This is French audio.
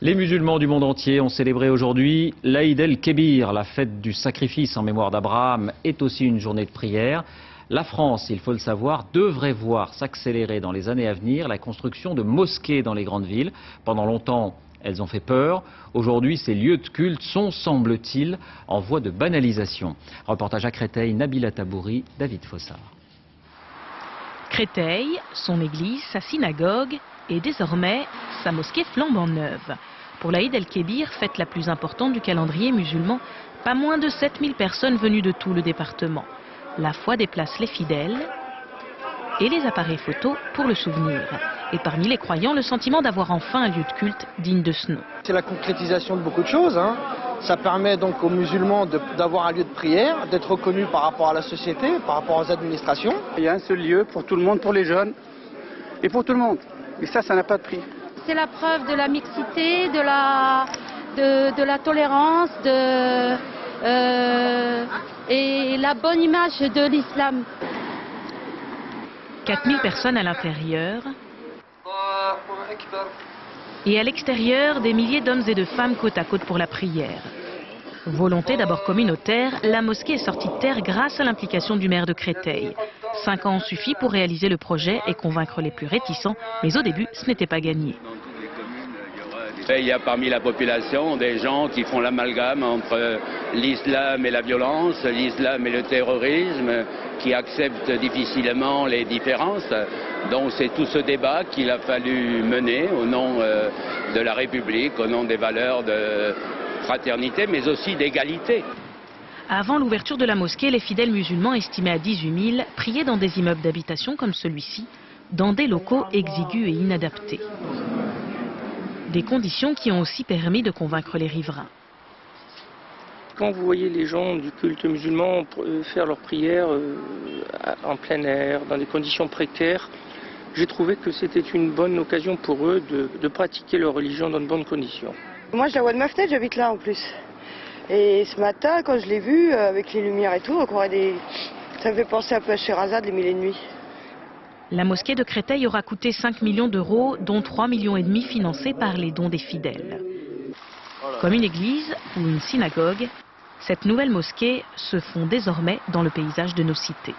Les musulmans du monde entier ont célébré aujourd'hui l'Aïd el-Kébir, la fête du sacrifice en mémoire d'Abraham, est aussi une journée de prière. La France, il faut le savoir, devrait voir s'accélérer dans les années à venir la construction de mosquées dans les grandes villes. Pendant longtemps, elles ont fait peur. Aujourd'hui, ces lieux de culte sont, semble-t-il, en voie de banalisation. Reportage à Créteil, Nabila Tabouri, David Fossard. Créteil, son église, sa synagogue et désormais sa mosquée flambant neuve. Pour l'Aïd el-Kébir, fête la plus importante du calendrier musulman, pas moins de 7000 personnes venues de tout le département. La foi déplace les fidèles et les appareils photos pour le souvenir. Et parmi les croyants, le sentiment d'avoir enfin un lieu de culte digne de ce nom. C'est la concrétisation de beaucoup de choses. Ça permet donc aux musulmans d'avoir un lieu de prière, d'être reconnus par rapport à la société, par rapport aux administrations. Il y a un seul lieu pour tout le monde, pour les jeunes et pour tout le monde. Et ça n'a pas de prix. C'est la preuve de la mixité, de la tolérance et la bonne image de l'islam. 4000 personnes à l'intérieur. Et à l'extérieur, des milliers d'hommes et de femmes côte à côte pour la prière. Volonté d'abord communautaire, la mosquée est sortie de terre grâce à l'implication du maire de Créteil. 5 ans ont suffi pour réaliser le projet et convaincre les plus réticents, mais au début, ce n'était pas gagné. Il y a parmi la population des gens qui font l'amalgame entre l'islam et la violence, l'islam et le terrorisme, qui acceptent difficilement les différences. Donc c'est tout ce débat qu'il a fallu mener au nom de la République, au nom des valeurs de fraternité, mais aussi d'égalité. Avant l'ouverture de la mosquée, les fidèles musulmans estimés à 18 000 priaient dans des immeubles d'habitation comme celui-ci, dans des locaux exigus et inadaptés. Des conditions qui ont aussi permis de convaincre les riverains. Quand vous voyez les gens du culte musulman faire leurs prières en plein air, dans des conditions précaires, j'ai trouvé que c'était une bonne occasion pour eux de pratiquer leur religion dans de bonnes conditions. Moi, je la vois de ma fenêtre, j'habite là en plus. Et ce matin, quand je l'ai vu, avec les lumières et tout, ça me fait penser un peu à Sherazade, les Mille et une nuits. La mosquée de Créteil aura coûté 5 millions d'euros, dont 3,5 millions financés par les dons des fidèles. Comme une église ou une synagogue, cette nouvelle mosquée se fond désormais dans le paysage de nos cités.